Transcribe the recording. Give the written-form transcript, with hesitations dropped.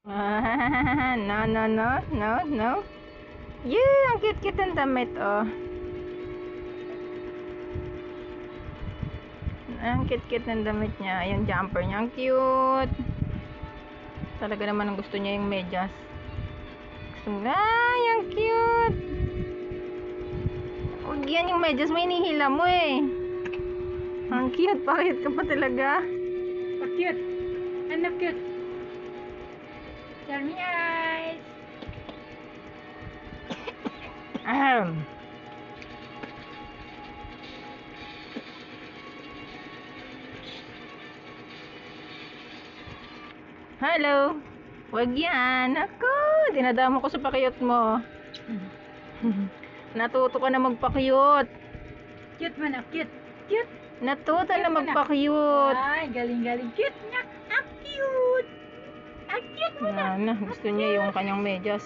Ah, no, no, no, no, no. Yeah, ang cute-cute ng damit, oh. Ang cute-cute ng damit niya. Yung jumper niya, ang cute. Talaga naman ang gusto niya yung medyas. Gusto mo, ay, ang cute. Huwag yan yung medyas mo, hinihila mo eh. Ang cute, pakit ka pa talaga. Cute. Ano cute? Tell me eyes. Ahem. Hello. Wag yan. Ako, dinadamo ko sa pakiyot mo. Natuto ka na magpakiyot. Cute man ah, cute. Cute. Natuto na Cute ka na. magpakiyot. Ay, galing-galing. Cute nga. Ah, cute. Ah, cute mo na. Gusto niya yung kanyang medyas.